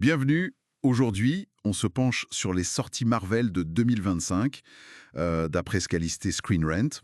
Bienvenue. Aujourd'hui, on se penche sur les sorties Marvel de 2025, d'après ce qu'a listé Screen Rant.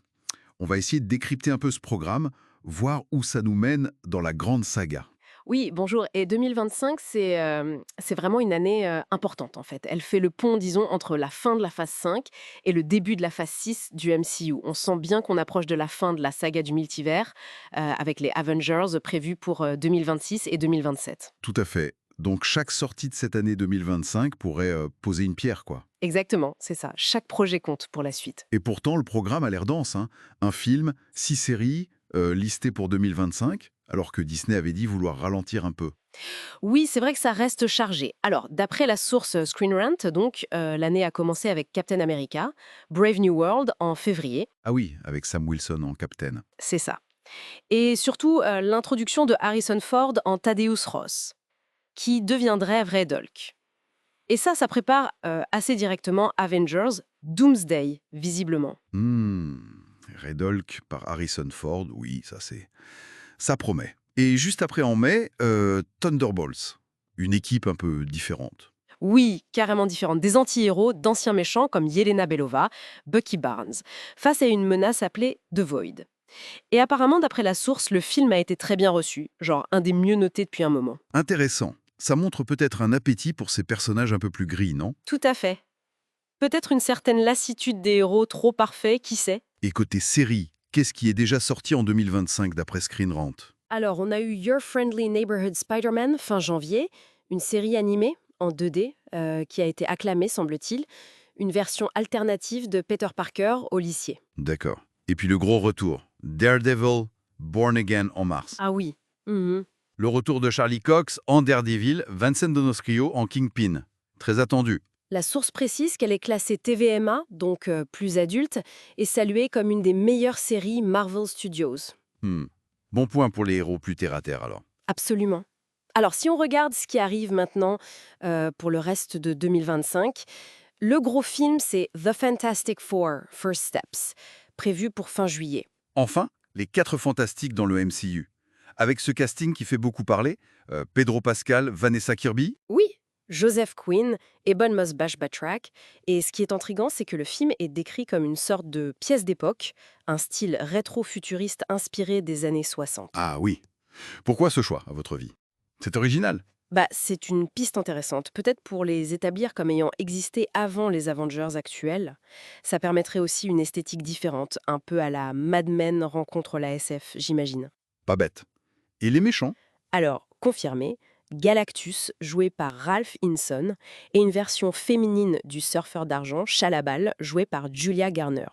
On va essayer de décrypter un peu ce programme, voir où ça nous mène dans la grande saga. Oui, bonjour. Et 2025, c'est vraiment une année importante, en fait. Elle fait le pont, disons, entre la fin de la phase 5 et le début de la phase 6 du MCU. On sent bien qu'on approche de la fin de la saga du multivers, avec les Avengers prévus pour 2026 et 2027. Tout à fait. Donc chaque sortie de cette année 2025 pourrait poser une pierre, quoi. Exactement, c'est ça. Chaque projet compte pour la suite. Et pourtant, le programme a l'air dense, hein. Un film, 6 séries, listées pour 2025, alors que Disney avait dit vouloir ralentir un peu. Oui, c'est vrai que ça reste chargé. Alors, d'après la source Screen Rant, donc, l'année a commencé avec Captain America, Brave New World en février. Ah oui, avec Sam Wilson en Captain. C'est ça. Et surtout, l'introduction de Harrison Ford en Thaddeus Ross, qui deviendrait Red Hulk. Et ça prépare assez directement Avengers Doomsday, visiblement. Hmm. Red Hulk par Harrison Ford, oui, ça promet. Et juste après en mai, Thunderbolts, une équipe un peu différente. Oui, carrément différente. Des anti-héros, d'anciens méchants comme Yelena Belova, Bucky Barnes, face à une menace appelée The Void. Et apparemment, d'après la source, le film a été très bien reçu, genre un des mieux notés depuis un moment. Intéressant. Ça montre peut-être un appétit pour ces personnages un peu plus gris, non? Tout à fait. Peut-être une certaine lassitude des héros trop parfaits, qui sait. Et côté série, qu'est-ce qui est déjà sorti en 2025 d'après Screen Rant? Alors, on a eu Your Friendly Neighborhood Spider-Man fin janvier, une série animée en 2D qui a été acclamée, semble-t-il, une version alternative de Peter Parker au lycée. D'accord. Et puis le gros retour, Daredevil, Born Again en mars. Ah oui. Mhm. Le retour de Charlie Cox en Daredevil, Vincent D'Onofrio en Kingpin. Très attendu. La source précise qu'elle est classée TVMA, donc plus adulte, et saluée comme une des meilleures séries Marvel Studios. Hmm. Bon point pour les héros plus terre-à-terre alors. Absolument. Alors, si on regarde ce qui arrive maintenant pour le reste de 2025, le gros film, c'est The Fantastic Four, First Steps, prévu pour fin juillet. Enfin, les 4 fantastiques dans le MCU. Avec ce casting qui fait beaucoup parler, Pedro Pascal, Vanessa Kirby. Oui, Joseph Quinn et Bon Bashbatrak. Et ce qui est intriguant, c'est que le film est décrit comme une sorte de pièce d'époque, un style rétro-futuriste inspiré des années 60. Ah oui. Pourquoi ce choix, à votre avis? C'est original. Bah, c'est une piste intéressante, peut-être pour les établir comme ayant existé avant les Avengers actuels. Ça permettrait aussi une esthétique différente, un peu à la Mad Men rencontre la SF, j'imagine. Pas bête. Et les méchants? Alors, confirmé, Galactus, joué par Ralph Hinson, et une version féminine du surfeur d'argent, Chalabal, joué par Julia Garner.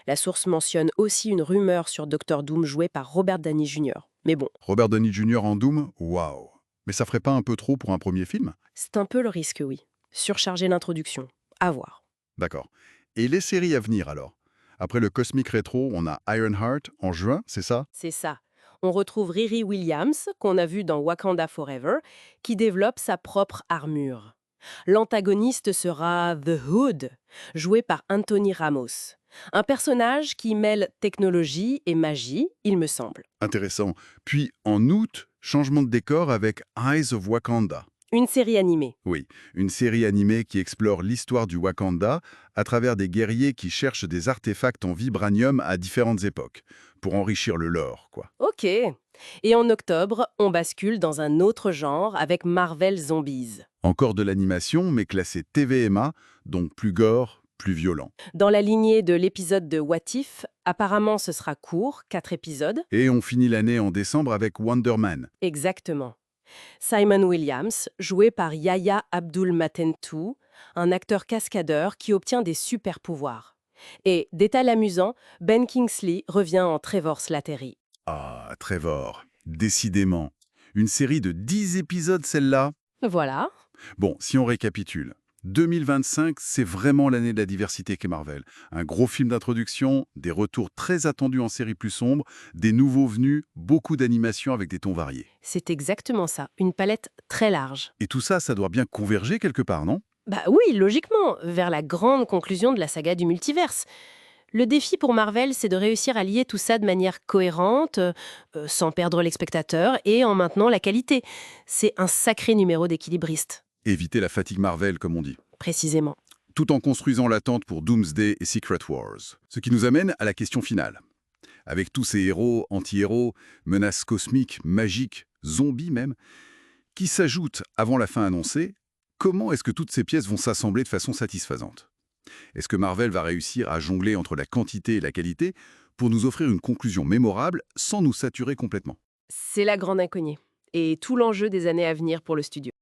La source mentionne aussi une rumeur sur Doctor Doom, joué par Robert Downey Jr. Mais bon, Robert Downey Jr. en Doom? Waouh. Mais ça ferait pas un peu trop pour un premier film? c'est un peu le risque, oui. Surcharger l'introduction. À voir. D'accord. Et les séries à venir alors? Après le Cosmic Retro, on a Ironheart en juin, c'est ça? C'est ça. On retrouve Riri Williams, qu'on a vu dans Wakanda Forever, qui développe sa propre armure. L'antagoniste sera The Hood, joué par Anthony Ramos. Un personnage qui mêle technologie et magie, il me semble. Intéressant. Puis en août, changement de décor avec Eyes of Wakanda. Une série animée. Oui, une série animée qui explore l'histoire du Wakanda à travers des guerriers qui cherchent des artefacts en vibranium à différentes époques, pour enrichir le lore, quoi. Ok. Et en octobre, on bascule dans un autre genre avec Marvel Zombies. Encore de l'animation, mais classée TVMA, donc plus gore, plus violent. Dans la lignée de l'épisode de What If, apparemment ce sera court, 4 épisodes. Et on finit l'année en décembre avec Wonder Man. Exactement. Simon Williams, joué par Yahya Abdul-Mateen, un acteur cascadeur qui obtient des super-pouvoirs. Et, détail amusant, Ben Kingsley revient en Trevor Slattery. Ah, Trevor, décidément. Une série de 10 épisodes, celle-là. Voilà. Bon, si on récapitule. 2025, c'est vraiment l'année de la diversité qu'est Marvel. Un gros film d'introduction, des retours très attendus en séries plus sombres, des nouveaux venus, beaucoup d'animations avec des tons variés. C'est exactement ça, une palette très large. Et tout ça, ça doit bien converger quelque part, non? Bah oui, logiquement, vers la grande conclusion de la saga du multiverse. Le défi pour Marvel, c'est de réussir à lier tout ça de manière cohérente, sans perdre les spectateurs et en maintenant la qualité. C'est un sacré numéro d'équilibriste. Éviter la fatigue Marvel, comme on dit. Précisément. Tout en construisant l'attente pour Doomsday et Secret Wars. Ce qui nous amène à la question finale. Avec tous ces héros, anti-héros, menaces cosmiques, magiques, zombies même, qui s'ajoutent avant la fin annoncée, comment est-ce que toutes ces pièces vont s'assembler de façon satisfaisante? Est-ce que Marvel va réussir à jongler entre la quantité et la qualité pour nous offrir une conclusion mémorable sans nous saturer complètement? C'est la grande inconnue. Et tout l'enjeu des années à venir pour le studio.